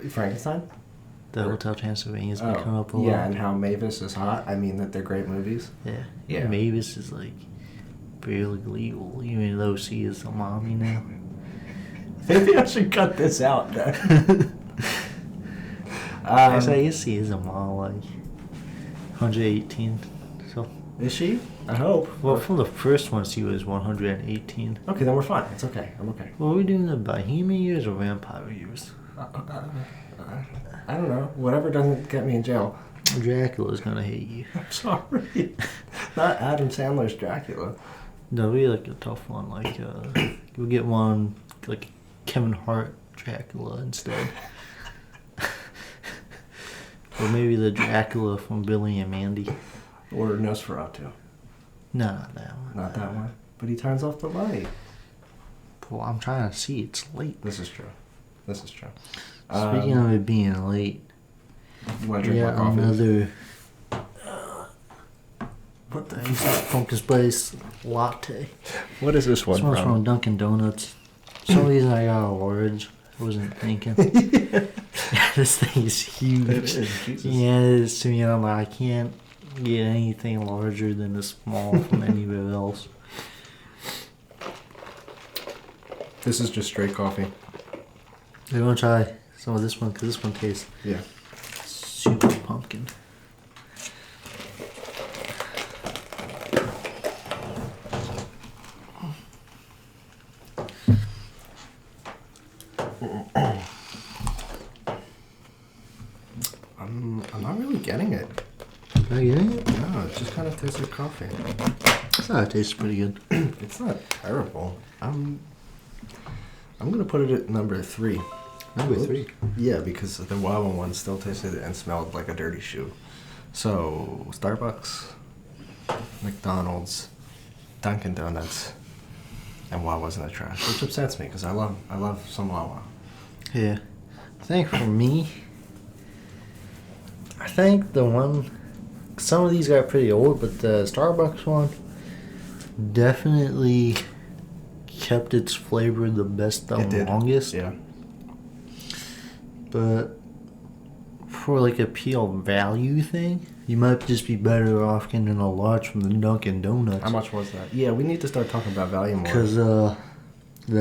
Frankenstein? The Hotel Transylvania's been coming up a yeah, lot. and how Mavis is hot. I mean, that they're great movies. Yeah. Yeah. Mavis is like barely legal, even though she is a mommy now. Maybe I should cut this out. Actually, I guess she is a mom, like 118. So, Is she? I hope. well, from the first one, she was 118. Okay, then we're fine. It's okay. I'm okay. Well, are we doing the Bohemian years or vampire years? I don't know. Whatever doesn't get me in jail. Dracula's gonna hate you. I'm sorry. Not Adam Sandler's Dracula. No, we like a tough one. Like, we'll get one like Kevin Hart Dracula instead. Or maybe the Dracula from Billy and Mandy. Or Nosferatu. No, not that one. Not that one. But he turns off the light. Well, I'm trying to see. It's late. This is true. This is true. Speaking of it being late, You want to drink more yeah, coffee? another What the Pumpkin Spice latte. What is this one This one's from? from Dunkin' Donuts. For some reason I got a large. I wasn't thinking. This thing is huge. It is, Jesus. Yeah, it is to me. I'm like, I can't get anything larger than the small from anywhere else. This is just straight coffee. You want to try some of this one? Because this one tastes Yeah. super pumpkin. I'm not really getting it. Are you getting it? No, it just kind of tastes like coffee. I thought it tastes pretty good. It's not terrible. I'm gonna put it at number 3. Number Oops. 3. Yeah, because the Wawa one still tasted and smelled like a dirty shoe. So Starbucks, McDonald's, Dunkin' Donuts, and Wawa's in the trash, which upsets me because I love some Wawa. Yeah. I think for me, I think the one, some of these got pretty old, but the Starbucks one definitely kept its flavor the best, the It did. longest. Yeah. But for like a pure value thing, you might just be better off getting a large from the Dunkin' Donuts. How much was that? Yeah, we need to start talking about value more. Because the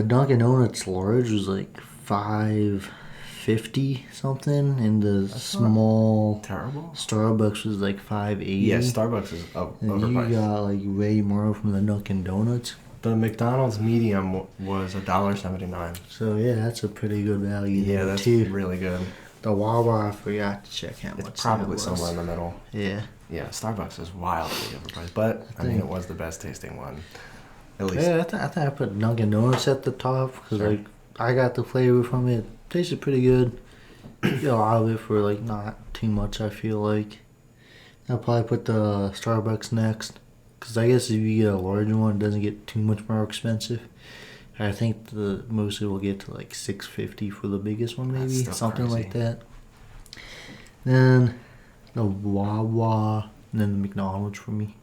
Dunkin' Donuts large was like $5.50 something, and the That's not small terrible. Starbucks was like $5.80. Yeah, Starbucks is and you overpriced. got like way more from the Dunkin' Donuts. The McDonald's medium was $1.79. So yeah, that's a pretty good value. Yeah, there, that's too. really good. The Wawa, I forgot to check how much. It's probably that was. somewhere in the middle. Yeah. Yeah, Starbucks is wildly overpriced, but I mean, it was the best tasting one. At least. Yeah, I think I put Dunkin' Donuts at the top because Sure. like I got the flavor from it. Tasted pretty good. Get a lot of it for like not too much. I feel like I'll probably put the Starbucks next because I guess if you get a larger one, it doesn't get too much more expensive. I think the most it will get to like $6.50 for the biggest one, That's maybe still something crazy. like that. Then the Wawa, and then the McDonald's for me.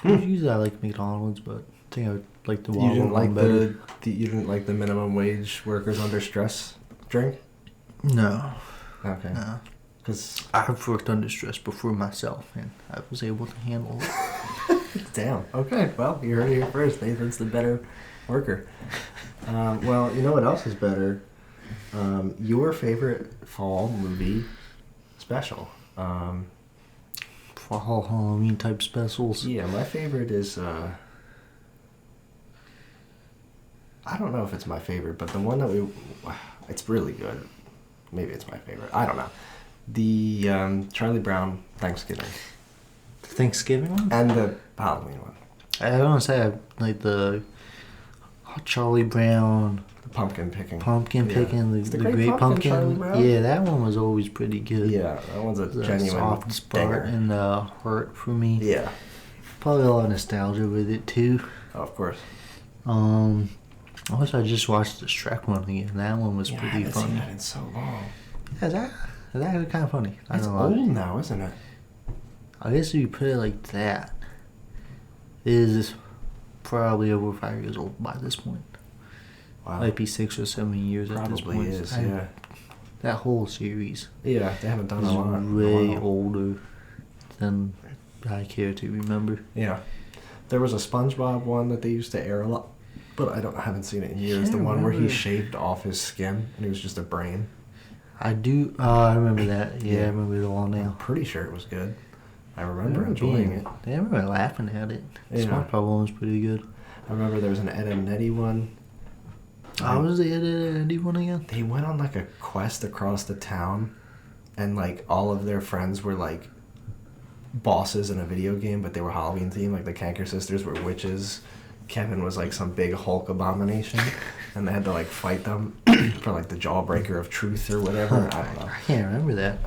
Usually I like McDonald's, but I think I would like the Wawa You didn't like one better. you didn't like the minimum wage workers under stress drink? No, Okay. no. Because I've worked under stress before myself, and I was able to handle it. damn. Okay. Well, you heard it here first. Nathan's the better worker. Well, you know what else is better? Your favorite fall movie special. Fall Halloween type specials. Yeah, my favorite is I don't know if it's my favorite, but the one that it's really good. Maybe it's my favorite. I don't know. The Charlie Brown Thanksgiving. The Thanksgiving one? And the Halloween one. I want to say I like the Charlie Brown. The pumpkin picking. Pumpkin picking, It's the great pumpkin. Charlie Brown. Yeah, that one was always pretty good. Yeah, that one's a The genuine soft spot banger. in the heart for me. Yeah. Probably a lot of nostalgia with it too. Oh, of course. Also, I just watched the Shrek one again. That one was I pretty haven't funny. seen that in so long. Yeah, that was kind of funny. I It's don't know. old now, isn't it? I guess if you put it like that, it is probably over 5 years old by this point. Wow. Might be 6 or 7 years at this Probably point. is, I- yeah. That whole series Yeah, they haven't done is a lot. in a way while. older than I care to remember. Yeah. There was a SpongeBob one that they used to air a lot, but I haven't seen it in years. The Can't one where he remember. shaved off his skin and he was just a brain. I do. I remember that. Yeah, Yeah. I remember it all I'm now. pretty sure it was good. I I remember enjoying it. Yeah, I remember laughing at it. Yeah. SpongeBob one was pretty good. I remember there was an Ed and Eddie one. How was the Eddie one again? They went on like a quest across the town, and like all of their friends were like bosses in a video game, but they were Halloween themed. Like the Kanker sisters were witches. Kevin was like some big Hulk abomination, and they had to like fight them for like the Jawbreaker of Truth or whatever. I don't know. I can't remember that.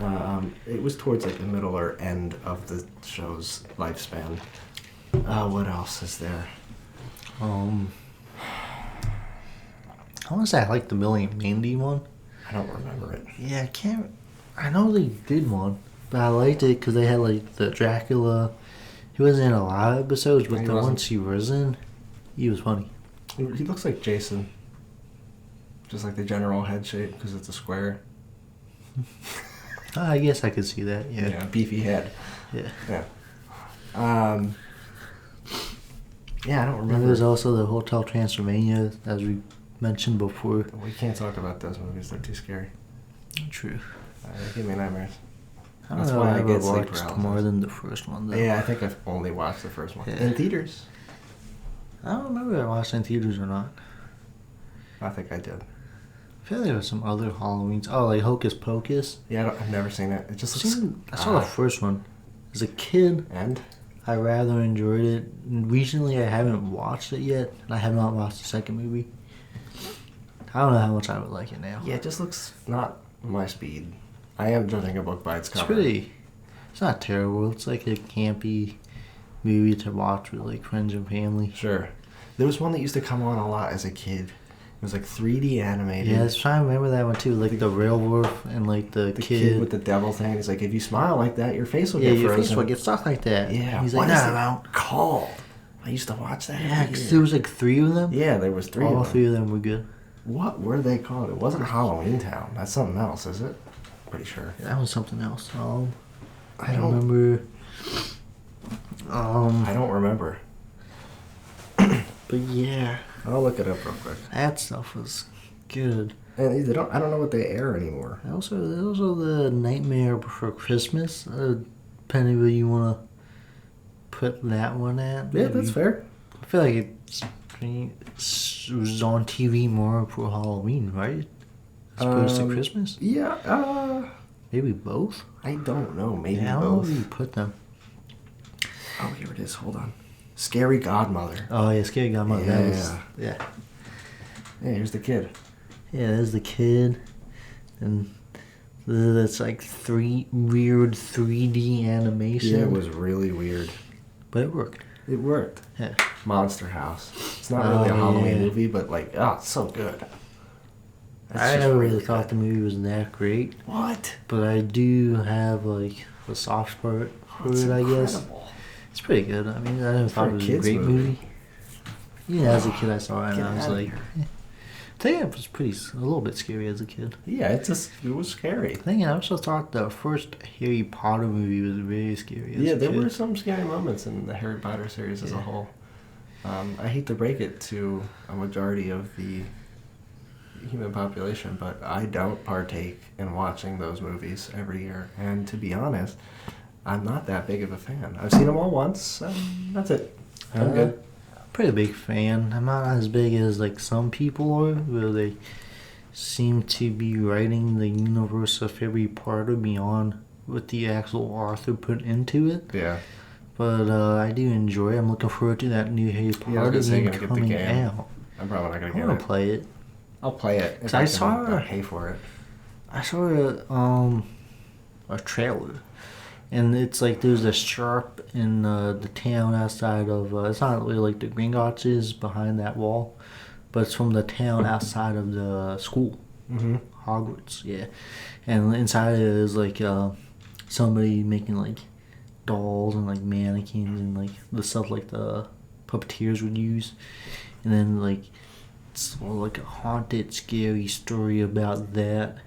It was towards like the middle or end of the show's lifespan. What else is there? I want to say I like the Billy and Mandy one. I don't remember it. Yeah, I can't. I know they did one, but I liked it because they had like the Dracula. He wasn't in a lot of episodes, but He the wasn't. ones he was in, he was funny. He looks like Jason. Just like the general head shape because it's a square. I guess I could see that. Yeah. Beefy head. Yeah. Yeah. Yeah, I don't And remember. there's also the Hotel Transylvania, as we mentioned before. We can't talk about those movies. They're too scary. True. They give me nightmares. I don't That's know why if I I ever get sleep watched paralysis. more than the first one, though. Yeah, I think I've only watched the first one. Yeah. In theaters. I don't remember if I watched it in theaters or not. I think I did. I feel like there was some other Halloweens. Oh, like Hocus Pocus. Yeah, I've never seen it. It just looks... I saw the first one. As a kid, And? I rather enjoyed it. Recently, I haven't watched it yet, and I have not watched the second movie. I don't know how much I would like it now. Yeah, it just looks not my speed. I am judging a book by its It's cover. pretty. It's not terrible. It's like a campy movie to watch with like friends and family. Sure. There was one that used to come on a lot as a kid. It was like 3D animated. Yeah, I was trying to remember that one too. Like the rail wolf and like the kid with the devil thing. He's like, if you smile like that, your face will yeah, get your frozen. face will get stuck like that. Yeah. He's what like, is no, it no. called? I used to watch that. Yeah, every 'cause year. there was like 3 of them. Yeah, there was 3 All of them. 3 of them were good. What were they called? It wasn't Halloween Town. That's something else, is it? Pretty sure. That was something else. I I don't remember. I don't remember. But yeah, I'll look it up real quick. that stuff was good. And they don't. I don't know what they air anymore. There's also the Nightmare Before Christmas. Depending where you want to put that one at. Yeah, that's fair. I feel like it was on TV more for Halloween, right? As opposed to Christmas? Yeah. Maybe both? I don't know. Maybe Yeah, I don't know both. where you put them. Oh, here it is. Hold on. Scary Godmother. Oh, yeah, Scary Godmother. That was, yeah. Yeah, here's the kid. Yeah, there's the kid. And that's like weird 3D animation. Yeah, it was really weird. But it worked. It worked. Yeah. Monster House. It's not really a Halloween yeah. movie, but like, it's so good. That's I just never really really thought the good. movie was that great. What? But I do have like a soft spot for It's it, I guess. incredible. It's pretty good. I mean, I never For thought a it was a kid's great movie. movie. Yeah, as a kid I saw it and Get I was outta like, here. I think it was a little bit scary as a kid. Yeah, it was scary. I think I also thought the first Harry Potter movie was very scary as Yeah, a there kid. were some scary moments in the Harry Potter series as a Yeah. whole. I hate to break it to a majority of the human population, but I don't partake in watching those movies every year. And to be honest, I'm not that big of a fan. I've seen them all once, and that's it. I'm good. pretty big fan. I'm not as big as like some people are, where they seem to be writing the universe of every part or beyond what the actual author put into it. Yeah. But I do enjoy it. I'm looking forward to that new Harry Yeah, I was Potter gonna say, game you're gonna get the coming game. out. I'm probably not gonna I get want it. to play it. I'll play it if I I saw can it. pay for it. I saw a trailer, and it's like there's a sharp in the town outside of. It's not really like the Gringotts is behind that wall, but it's from the town outside of the school, Mm-hmm. Hogwarts. Yeah, and inside it is like somebody making like dolls and like mannequins and like the stuff like the puppeteers would use, and then like it's more like a haunted, scary story about that.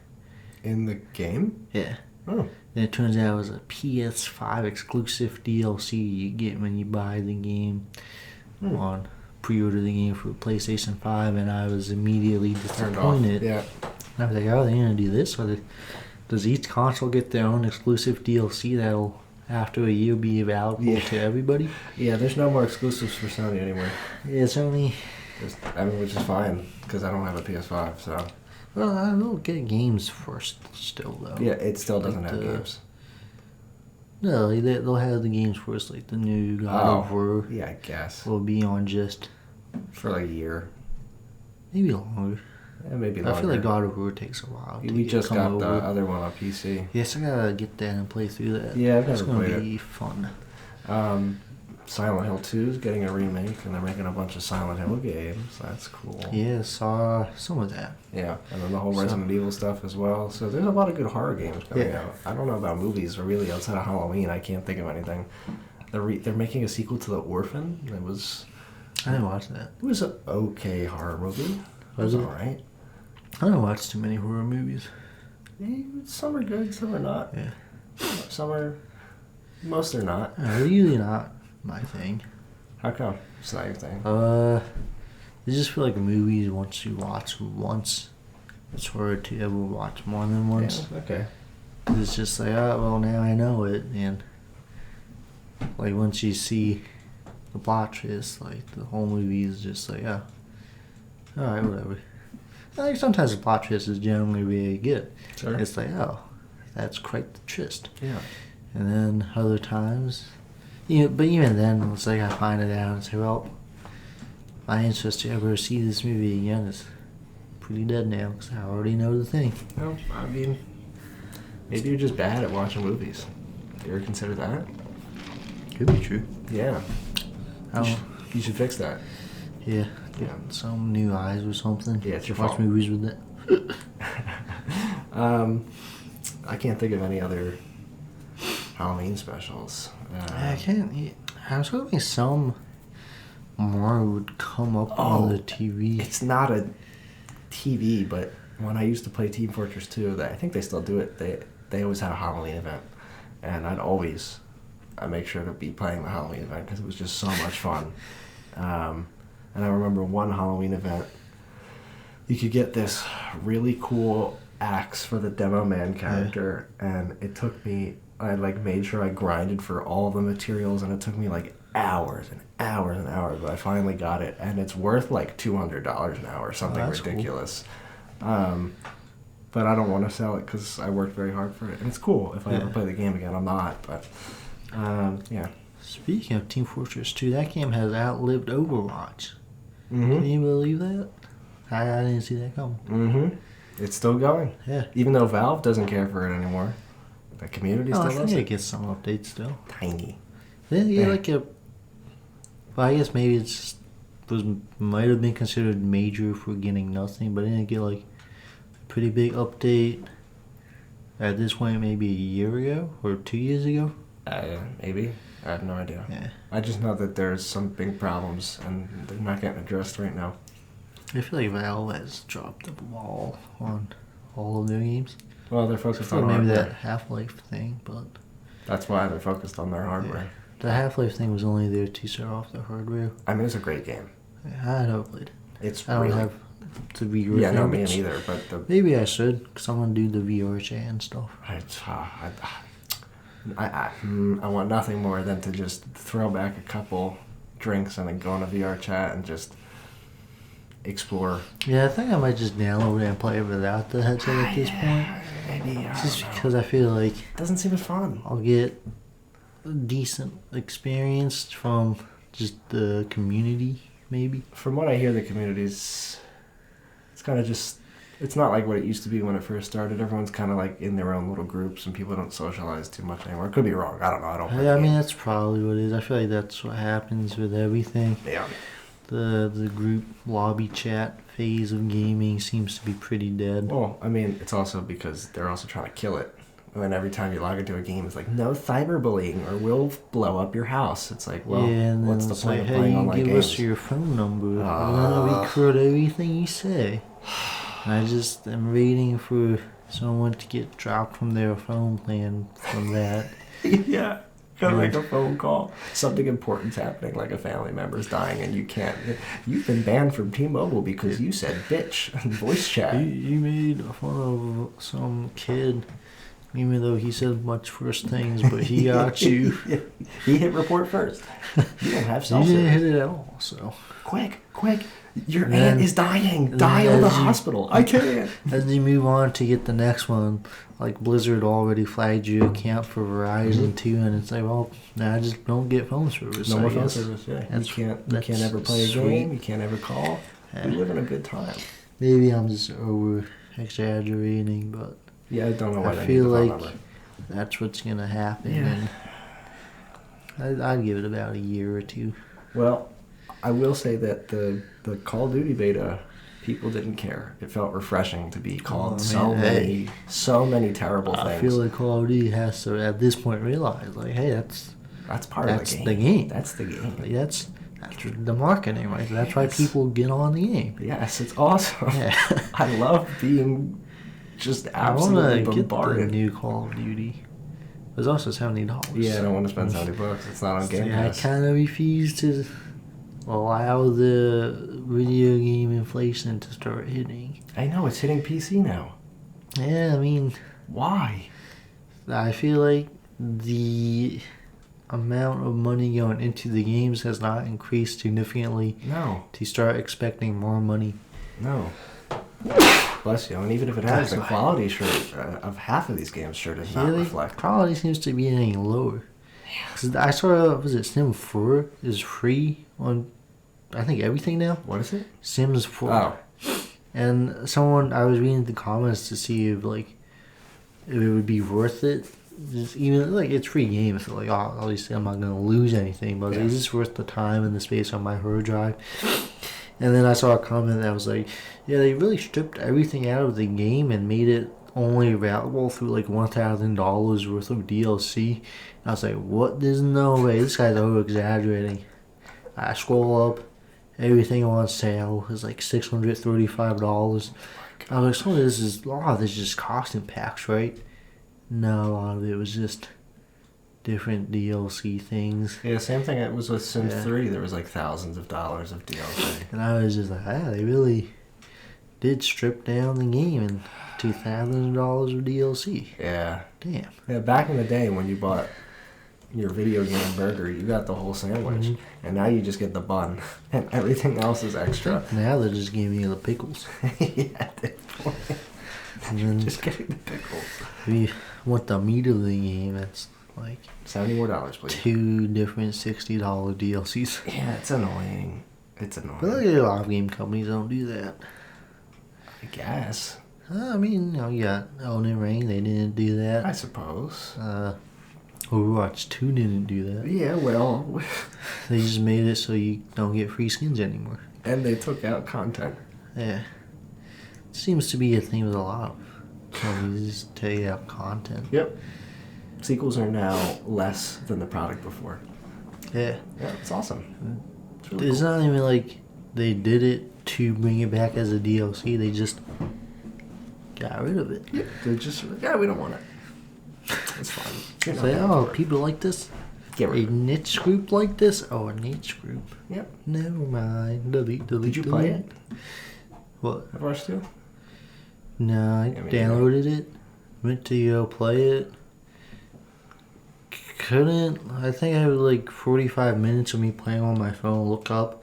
In the game? Yeah. Oh. Then it turns out it was a PS5 exclusive DLC you get when you buy the game on pre-order the game for PlayStation 5, and I was immediately Turned off. disappointed. Yeah. And I was like, oh, they're gonna do this? Or does each console get their own exclusive DLC that'll after a year be available to everybody? Yeah, there's no more exclusives for Sony anymore. Yeah, it's only. Which is fine, because I don't have a PS5, so. Well, I will get games first still though. Yeah, it still doesn't Like have the- games. No, they'll have the games first, like the new God of War Yeah, I guess. will be on just For like a year. maybe longer. Yeah, maybe longer. I feel like God of War takes a while. We just come got the over. other one on PC. Yes, I gotta get that and play through that. Yeah, I've It's never gonna played be fun. Silent Hill 2 is getting a remake, and they're making a bunch of Silent Hill games. That's cool. Yeah, saw some of that. Yeah, and then the whole So- Resident Evil stuff as well. So there's a lot of good horror games coming Yeah. out. I don't know about movies, but really outside of Halloween, I can't think of anything. They're making a sequel to The Orphan. It was I didn't watch that. an okay horror movie. Was it? Alright. I don't watch too many horror movies. Some are good, some are not. Yeah. Some are... Most are not. They're usually not my thing. How come? It's not your thing. I just feel like movies, once you watch once, it's hard to ever watch more than once. Yeah, okay. It's just like, oh, well, now I know it. And, like, once you see the plot twist, like, the whole movie is just like, oh, alright, whatever. Like, sometimes the plot twist is generally really good. Sure. It's like, oh, that's quite the twist. Yeah. And then other times, but even then, it's like I find it out and say, well, my interest to ever see this movie again is pretty dead now because I already know the thing. Well, I mean, maybe you're just bad at watching movies. You ever consider that? Could be true. Yeah. I don't. You should fix that. Yeah. Yeah. Some new eyes or something. Yeah, it's your Watch fault. movies with that. I can't think of any other Halloween specials. I can't. I was hoping some more would come up on the TV. It's not a TV, but when I used to play Team Fortress 2, I think they still do it. They always had a Halloween event, and I make sure to be playing the Halloween event because it was just so much fun. And I remember one Halloween event, you could get this really cool axe for the Demo Man character, and it took me. I made sure I grinded for all the materials, and it took me like hours and hours and hours, but I finally got it, and it's worth like $200 an hour, something that's cool. ridiculous. But I don't want to sell it because I worked very hard for it, and it's cool. If I ever play the game again, I'm not, but yeah. Speaking of Team Fortress 2, that game has outlived Overwatch. Mm-hmm. Can you believe that? I didn't see that coming. Mm-hmm. It's still going. Yeah. Even though Valve doesn't care for it anymore. The community I still think loves it it. gets some updates still. Tiny. Yeah, like a. Well, I guess maybe it's might have been considered major for getting nothing, but it didn't get like a pretty big update. At this point, maybe a year ago or 2 years ago. Maybe. I have no idea. Yeah. I just know that there's some big problems, and they're not getting addressed right now. I feel like Valve has dropped the ball on all of their games. Well, they're focused Except on maybe hardware. that Half-Life thing, but That's why they're focused on their hardware. the Half-Life thing was only there to set off the hardware. I mean, it's a great game. I never played it. It's I don't really... have to be reviewed. Yeah, no, me neither, but the... Maybe I should, because I want to do the VR chat and stuff. I want nothing more than to just throw back a couple drinks and then go on a VR chat and just explore. Yeah, I think I might just download it and play it without the headset at this point. Maybe. Just because I feel like It doesn't seem as fun. I'll get a decent experience from just the community, maybe. From what I hear, the community's, it's kind of just, it's not like what it used to be when it first started. Everyone's kind of like in their own little groups and people don't socialize too much anymore. It could be wrong. I don't know. I don't Yeah, I mean, that's probably what it is. I feel like that's what happens with everything. Yeah. The group lobby chat phase of gaming seems to be pretty dead. Well, I mean, it's also because they're also trying to kill it. And every time you log into a game, it's like, no cyberbullying or we'll blow up your house. It's like, well, yeah, and what's the it's point like, of hey, playing you online give games? us your phone number. We're gonna record everything you say. And I just am waiting for someone to get dropped from their phone plan from that. Yeah. Gotta make a phone call. Something important's happening, like a family member's dying, and you can't. You've been banned from T-Mobile because you said bitch in voice chat. You made fun of some kid, even though he said much worse things, but he got you. He hit report first. You don't have You cell didn't service. hit it at all, so. Quick. Your And aunt then- is dying. and Dial then the as you- hospital. I can't. As you move on to get the next one, like Blizzard already flagged your account for Verizon too, and it's like, well, now I just don't get phone service. No I more phone guess. service. Yeah. That's- You that's can't ever play a sweet. game. You can't ever call. Yeah. We live in a good time. Maybe I'm just over exaggerating, but Yeah, I don't know why I they feel need the phone like number. that's what's gonna happen, Yeah. and I'd give it about a year or two. Well, I will say that the Call of Duty beta, people didn't care. It felt refreshing to be called Oh, man, so many terrible I things. feel like Call of Duty has to, at this point, realize, like, hey, that's That's that's of the the game. game. That's the game. like, that's the marketing, right? That's why Yes. people get on the game. Yes, it's awesome. Yeah. I love being just I want absolutely to get the bombarded. new Call of Duty. It's also $70. Yeah, I don't want to spend $70. It's not on Game Yeah, I Pass. kind of refuse to allow the video game inflation to start hitting. I know it's hitting PC now. Yeah, I mean, Why? I feel like the amount of money going into the games has not increased significantly No, to start expecting more money. no. Bless you. And even if it has, That's the why. quality of half of these games sure does not Yeah, the reflect. quality seems to be getting lower. 'Cause I saw, was it Sim 4 is free on, I think, everything now? What is it? Sims 4. Oh, And I was reading the comments to see if, like, if it would be worth it. Just even, like, it's free game, so, like, obviously I'm not going to lose anything, but Yeah. is this worth the time and the space on my hard drive? And then I saw a comment that was like, yeah, they really stripped everything out of the game and made it only available through, like, $1,000 worth of DLC. And I was like, what? There's no way. This guy's over-exaggerating. I scroll up. Everything on sale is like $635. I was like, some of this is, a lot of this is just costume packs, right? No, a lot of it was just different DLC things. yeah, same thing. It was with Sims Yeah. 3. There was like thousands of dollars of DLC. And I was just like, they really did strip down the game and $2,000 of DLC. Yeah. Damn. Yeah, back in the day when you bought your video game burger, you got the whole sandwich. Mhm. And now you just get the bun. And everything else is extra. Now they're just giving me the pickles. Yeah, at this point. And then Just getting the pickles. if you want the meat of the game, it's like $70 more, please. 2 different $60 DLCs. Yeah, it's annoying. It's But annoying. like, a lot of game companies don't do that. I guess. I mean, you got Elden Ring, they didn't do I that. suppose. Overwatch 2 didn't do that. Yeah, well. They just made it so you don't get free skins anymore. And they took out content. Yeah. Seems to be a theme with a lot of companies, just take out content. Yep. Sequels are now less than the product before. Yeah. Yeah, it's awesome. It's really It's cool. not even like they did it to bring it back as a DLC, they just got rid of it. Yep. They're just, yeah, we don't want it. It's fine. You're not Say, paying oh, for it. people like this? Get A rid of it. niche group like this? Oh, a niche group. Yep. Never mind. Delete, Did you play it? What? Overwatch 2? No, I Yeah, me downloaded it. Went to go play it. couldn't. I think I had like 45 minutes of me playing on my phone. Look up,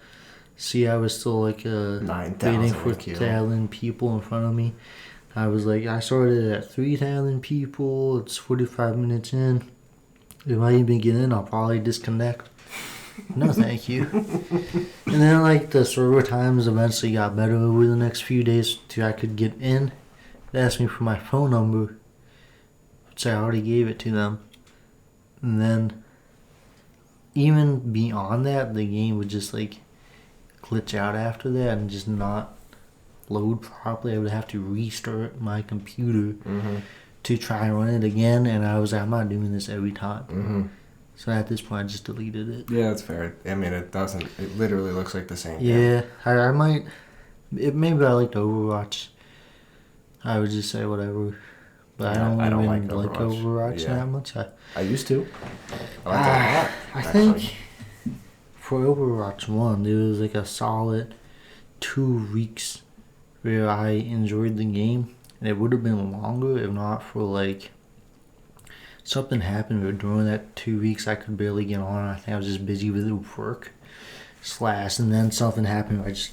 see I was still like waiting 9,000 for queue. 1,000 people in front of me. I was like, I started at 3,000 people. It's 45 minutes in. If I even get in, I'll probably disconnect. No, thank you. And then like the server times eventually got better over the next few days till I could get in. They asked me for my phone number, which I already gave it to them. And then even beyond that, the game would just like glitch out after that and just not load properly. I would have to restart my computer to try and run it again, and I was like, I'm not doing this every time. So at this point, I just deleted it. Yeah, that's fair. I mean, it doesn't. It literally looks like the same. Yeah, I might. Maybe I liked Overwatch. I would just say whatever. But Yeah, I don't like even like Overwatch Yeah. that much. I used to. I liked it a lot. I actually. think for Overwatch 1, there was like a solid 2 weeks where I enjoyed the game. And it would have been longer if not for like something happened where during that 2 weeks I could barely get on. I think I was just busy with work. And then something happened where I just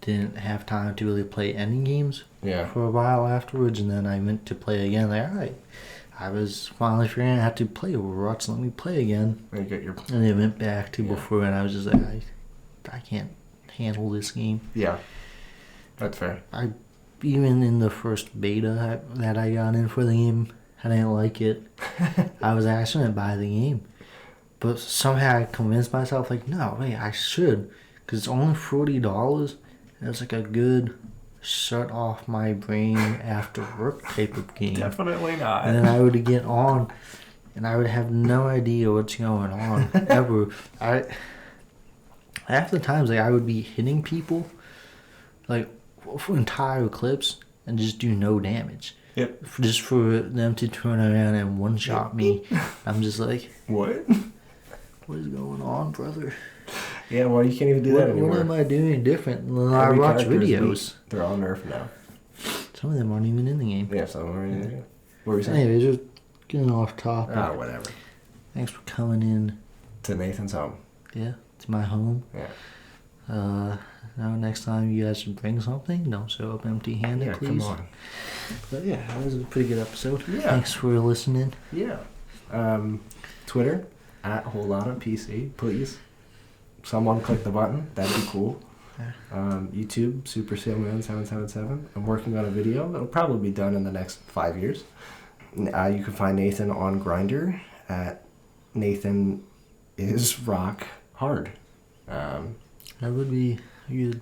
didn't have time to really play any games Yeah. for a while afterwards. And then I went to play again. Like, alright, I was finally figuring out how to play Overwatch. Let me play again. And you get your. And then went back to Yeah. before, and I was just like, I can't handle this game. Yeah. That's fair. Even in the first beta that I got in for the game, I didn't like it. I was like, I shouldn't buy the game. But somehow I convinced myself, like, no, wait, I should. Because it's only $40. And it's like a good shut off my brain after work type of game. Definitely not. And then I would get on, and I would have no idea what's going on, ever. Half the times, like, I would be hitting people, like, for entire clips and just do no damage. Yep. Just for them to turn around and one-shot me. I'm just like, What? what is going on, brother? Yeah, well, you can't even do that anymore. What am I doing different than I Every watch character is videos? weak. They're all nerfed now. Some of them aren't even in the game. Yeah, so what were you saying? Anyway, just getting off topic. Ah, whatever. Thanks for coming in. To Nathan's home. Yeah, it's my home. Yeah. Now next time you guys should bring something, don't show up empty-handed, Yeah, please. come on. But yeah, that was a pretty good episode. Yeah. Thanks for listening. Yeah. Twitter, @WholeLottaPC, please. Someone click the button. That'd be cool. YouTube, SuperSailman777. I'm working on a video. It'll probably be done in the next 5 years. You can find Nathan on Grindr at Nathan is rock hard. That would be a good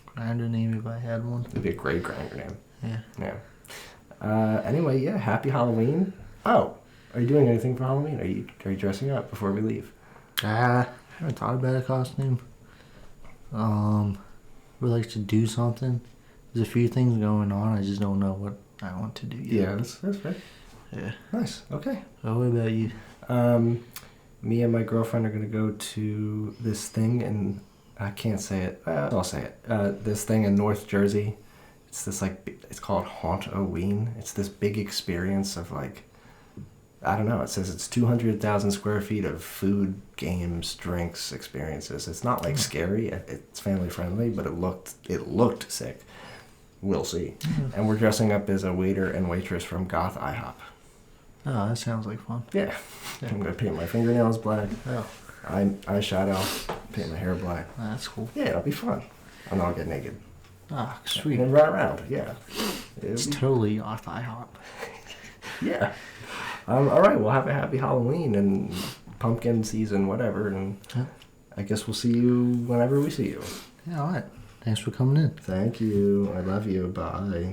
grinder name if I had one. It'd be a great Grindr name. Yeah. Yeah. Anyway, yeah. Happy Halloween. Oh, are you doing anything for Halloween? Are you dressing up before we leave? I haven't thought about a costume. Would like to do something. There's a few things going on. I just don't know what I want to do yet. Yeah, that's fair. Yeah. Nice. Okay. So what about you? Me and my girlfriend are gonna go to this thing, and I can't say it. I'll say it. This thing in North Jersey. It's this it's called Haunt-O-Ween. It's this big experience of like, I don't know. It says it's 200,000 square feet of food, games, drinks, experiences. It's not like scary. It's family friendly, but it looked sick. We'll see. And we're dressing up as a waiter and waitress from Goth IHOP. Oh, that sounds like fun. Yeah. I'm gonna paint my fingernails black. Oh, Eyeshadow, paint my hair black. that's cool. Yeah, it'll be fun. And I'll get naked. Ah, sweet. And run around. Yeah. It's totally off IHOP. Yeah. All right. We'll have a happy Halloween and pumpkin season, whatever. And Yeah. I guess we'll see you whenever we see you. Yeah, all right. Thanks for coming in. Thank you. I love you. Bye.